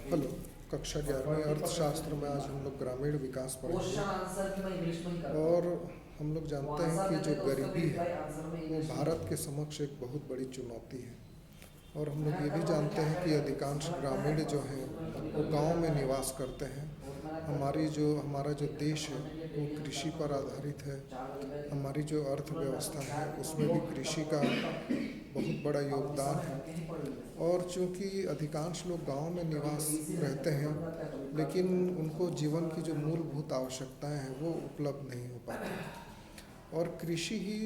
Hello. कक्षा 11वीं अर्थशास्त्र में आज हम लोग ग्रामीण विकास पढ़ेंगे और हम लोग जानते हैं कि जो गरीबी है वो भारत के समक्ष एक बहुत बड़ी चुनौती है। और हम लोग ये भी जानते हैं कि अधिकांश ग्रामीण जो हैं वो गांव में निवास करते हैं। हमारा जो देश है वो कृषि पर आधारित है। हमारी जो अर्थव्यवस्था है उसमें भी कृषि का बहुत बड़ा योगदान है। और चूंकि अधिकांश लोग गांव में निवास रहते हैं लेकिन उनको जीवन की जो मूलभूत आवश्यकताएं हैं वो उपलब्ध नहीं हो पाती और कृषि ही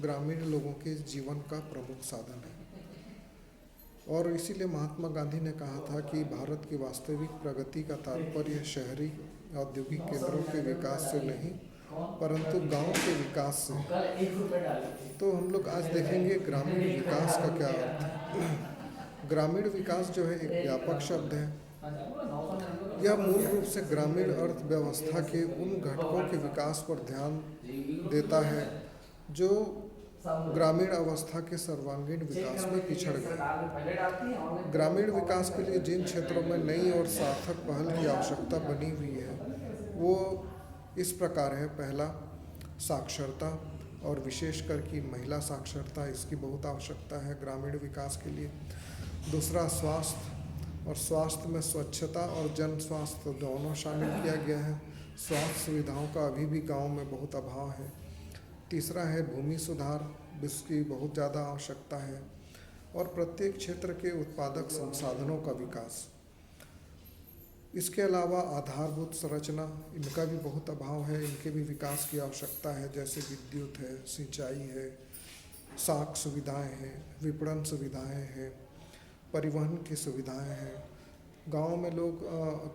ग्रामीण लोगों के जीवन का प्रमुख साधन है। और इसीलिए महात्मा गांधी ने कहा था कि भारत की वास्तविक प्रगति का तात्पर्य शहरी औद्योगिक केंद्रों के विकास से नहीं परंतु गांव के विकास से है। तो हम लोग आज देखेंगे ग्रामीण विकास का क्या अर्थ है। ग्रामीण विकास जो है एक व्यापक शब्द है। यह मूल रूप से ग्रामीण अर्थव्यवस्था के उन घटकों के विकास पर ध्यान देता है जो ग्रामीण अवस्था के सर्वांगीण विकास में पिछड़ गए। ग्रामीण विकास के लिए जिन क्षेत्रों में नई और सार्थक पहल की आवश्यकता बनी हुई है वो इस प्रकार है। पहला, साक्षरता और विशेषकर कि महिला साक्षरता, इसकी बहुत आवश्यकता है ग्रामीण विकास के लिए। दूसरा, स्वास्थ्य, और स्वास्थ्य में स्वच्छता और जन स्वास्थ्य दोनों शामिल किया गया है। स्वास्थ्य सुविधाओं का अभी भी गांव में बहुत अभाव है। तीसरा है भूमि सुधार, जिसकी बहुत ज़्यादा आवश्यकता है। और प्रत्येक क्षेत्र के उत्पादक संसाधनों का विकास। इसके अलावा आधारभूत संरचना, इनका भी बहुत अभाव है, इनके भी विकास की आवश्यकता है, जैसे विद्युत है, सिंचाई है, साख सुविधाएं हैं, विपणन सुविधाएं हैं, परिवहन की सुविधाएं हैं। गांव में लोग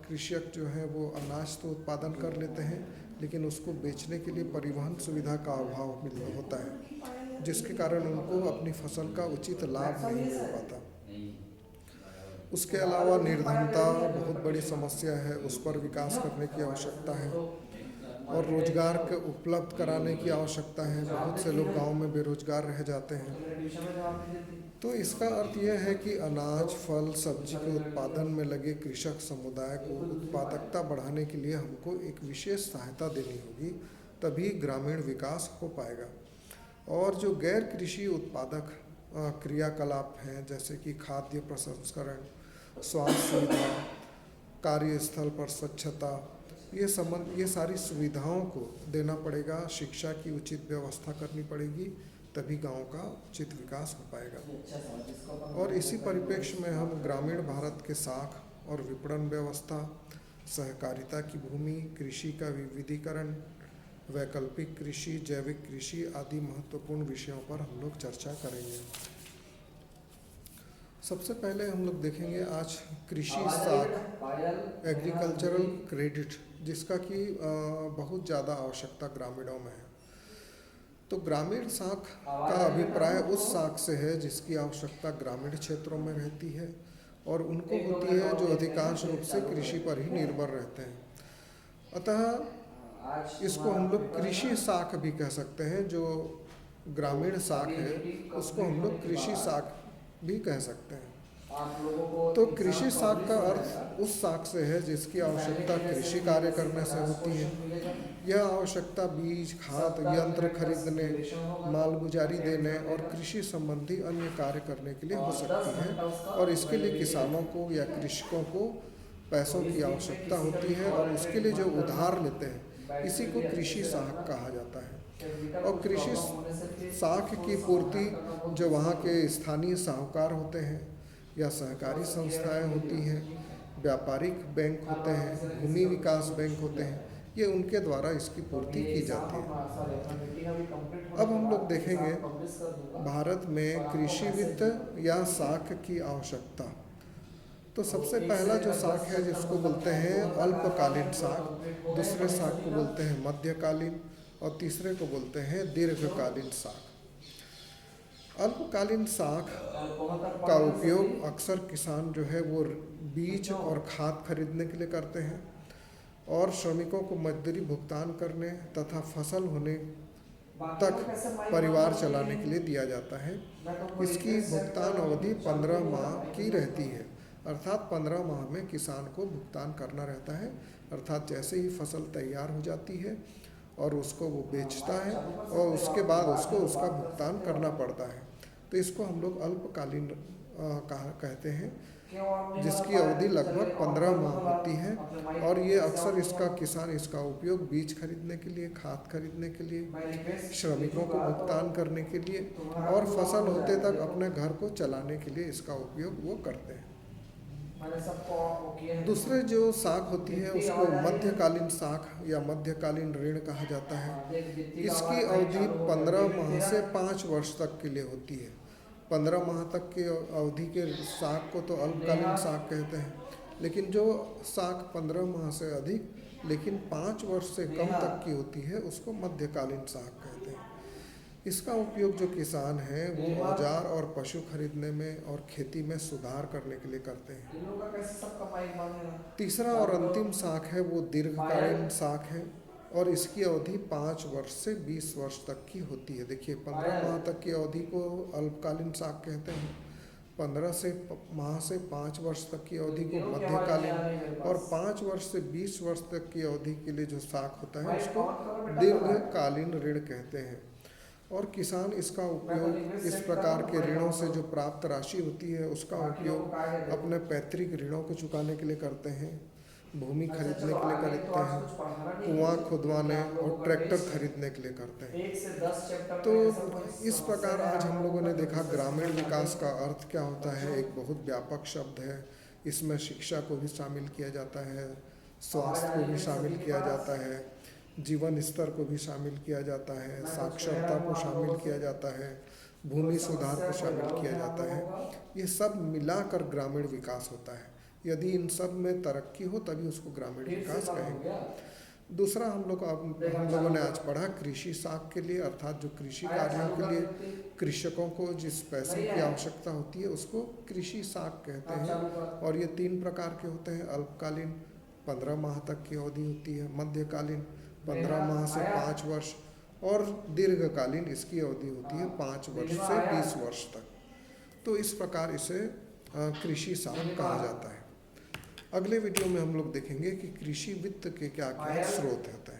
कृषक जो है वो अनाज तो उत्पादन कर लेते हैं लेकिन उसको बेचने के लिए परिवहन सुविधा का अभाव होता है, जिसके कारण उनको अपनी फसल का उचित लाभ नहीं मिल पाता। उसके अलावा निर्धनता बहुत बड़ी समस्या है, उस पर विकास करने की आवश्यकता है। और रोजगार के उपलब्ध कराने की आवश्यकता है। बहुत से लोग गांव में बेरोजगार रह जाते हैं। तो इसका अर्थ यह है कि अनाज, फल, सब्जी के उत्पादन में लगे कृषक समुदाय को उत्पादकता बढ़ाने के लिए हमको एक विशेष सहायता देनी होगी, तभी ग्रामीण विकास हो पाएगा। और जो गैर कृषि उत्पादक क्रियाकलाप हैं जैसे कि खाद्य प्रसंस्करण, स्वास्थ्य सुविधा, कार्यस्थल पर स्वच्छता, ये सारी सुविधाओं को देना पड़ेगा। शिक्षा की उचित व्यवस्था करनी पड़ेगी, तभी गांव का उचित विकास हो पाएगा। और इसी परिप्रेक्ष्य में हम ग्रामीण भारत के साख और विपणन व्यवस्था, सहकारिता की भूमि, कृषि का विविधीकरण, वैकल्पिक कृषि, जैविक कृषि आदि महत्वपूर्ण विषयों पर हम लोग चर्चा करेंगे। सबसे पहले हम लोग देखेंगे आज कृषि साख, एग्रीकल्चरल क्रेडिट, जिसका कि बहुत ज़्यादा आवश्यकता ग्रामीणों में है। तो ग्रामीण साख का अभिप्राय उस साख से है जिसकी आवश्यकता ग्रामीण क्षेत्रों में रहती है और उनको होती है जो अधिकांश रूप से कृषि पर ही निर्भर रहते हैं। अतः इसको हम लोग कृषि साख भी कह सकते हैं। जो ग्रामीण साख है उसको हम लोग कृषि साख भी कह सकते हैं। तो कृषि साख का अर्थ उस साख से है जिसकी आवश्यकता कृषि कार्य करने से होती है। यह आवश्यकता बीज, खाद, यंत्र खरीदने, माल गुजारी देने और कृषि संबंधी अन्य कार्य करने के लिए हो सकती है। और इसके लिए किसानों को या कृषकों को पैसों की आवश्यकता होती है और उसके लिए जो उधार लेते हैं इसी को कृषि साख कहा जाता है। और कृषि साख की पूर्ति जो वहाँ के स्थानीय साहूकार होते हैं या सहकारी संस्थाएं होती हैं, व्यापारिक बैंक होते हैं, भूमि विकास बैंक होते हैं, ये उनके द्वारा इसकी पूर्ति की जाती है। अब हम लोग देखेंगे भारत में कृषि वित्त या साख की आवश्यकता। तो सबसे पहला जो साख है जिसको बोलते हैं अल्पकालीन साख, दूसरे साख को बोलते हैं मध्यकालीन और तीसरे को बोलते हैं दीर्घकालीन साख। अल्पकालीन साख का उपयोग अक्सर किसान जो है वो बीज और खाद खरीदने के लिए करते हैं और श्रमिकों को मजदूरी भुगतान करने तथा फसल होने तक परिवार चलाने के लिए दिया जाता है। इसकी भुगतान अवधि 15 माह की रहती है, अर्थात 15 माह में किसान को भुगतान करना रहता है। अर्थात जैसे ही फसल तैयार हो जाती है और उसको वो बेचता है और उसके बाद उसको उसका भुगतान करना पड़ता है। तो इसको हम लोग अल्पकालीन कहते हैं, जिसकी अवधि लगभग 15 माह होती है। और ये अक्सर इसका किसान इसका उपयोग बीज खरीदने के लिए, खाद खरीदने के लिए, श्रमिकों को भुगतान करने के लिए और फसल होते तक अपने घर को चलाने के लिए इसका उपयोग वो करते हैं। दूसरे जो साख होती है उसको मध्यकालीन साख या मध्यकालीन ऋण कहा जाता है। इसकी अवधि 15 माह से 5 वर्ष तक के लिए होती है। 15 माह तक की अवधि के साख को तो अल्पकालीन साख कहते हैं, लेकिन जो साख 15 माह से अधिक लेकिन 5 वर्ष से कम तक की होती है उसको मध्यकालीन साख कहते हैं। इसका उपयोग जो किसान हैं वो औजार और पशु खरीदने में और खेती में सुधार करने के लिए करते हैं। तीसरा और अंतिम साख है वो दीर्घकालीन साख है और इसकी अवधि 5 वर्ष से 20 वर्ष तक की होती है। देखिए 15 माह तक की अवधि को अल्पकालीन साख कहते हैं, 15 माह से 5 वर्ष तक की अवधि को मध्यकालीन और 5 वर्ष से 20 वर्ष तक की अवधि के लिए जो साख होता है उसको दीर्घकालीन ऋण कहते हैं। और किसान इसका उपयोग इस प्रकार के ऋणों से जो प्राप्त राशि होती है उसका उपयोग अपने पैतृक ऋणों को चुकाने के लिए करते हैं, भूमि खरीदने के लिए करते हैं, कुआं खुदवाने और ट्रैक्टर खरीदने के लिए करते हैं। तो इस प्रकार आज हम लोगों ने देखा ग्रामीण विकास का अर्थ क्या होता है। एक बहुत व्यापक शब्द है, इसमें शिक्षा को भी शामिल किया जाता है, स्वास्थ्य को भी शामिल किया जाता है, जीवन स्तर को भी शामिल किया जाता है, साक्षरता को शामिल किया जाता है, भूमि सुधार को शामिल किया जाता है। ये सब मिलाकर ग्रामीण विकास होता है। यदि इन सब में तरक्की हो तभी उसको ग्रामीण विकास कहेंगे। दूसरा हम लोगों ने आज पढ़ा कृषि साख के लिए, अर्थात जो कृषि कार्यों के लिए कृषकों को जिस पैसे की आवश्यकता होती है उसको कृषि साख कहते हैं। और ये 3 प्रकार के होते हैं। अल्पकालीन 15 माह तक की अवधि होती है, मध्यकालीन 15 माह से 5 वर्ष और दीर्घकालीन इसकी अवधि होती है 5 वर्ष से 20 वर्ष तक। तो इस प्रकार इसे कृषि साख कहा जाता है। अगले वीडियो में हम लोग देखेंगे कि कृषि वित्त के क्या क्या स्रोत होते हैं।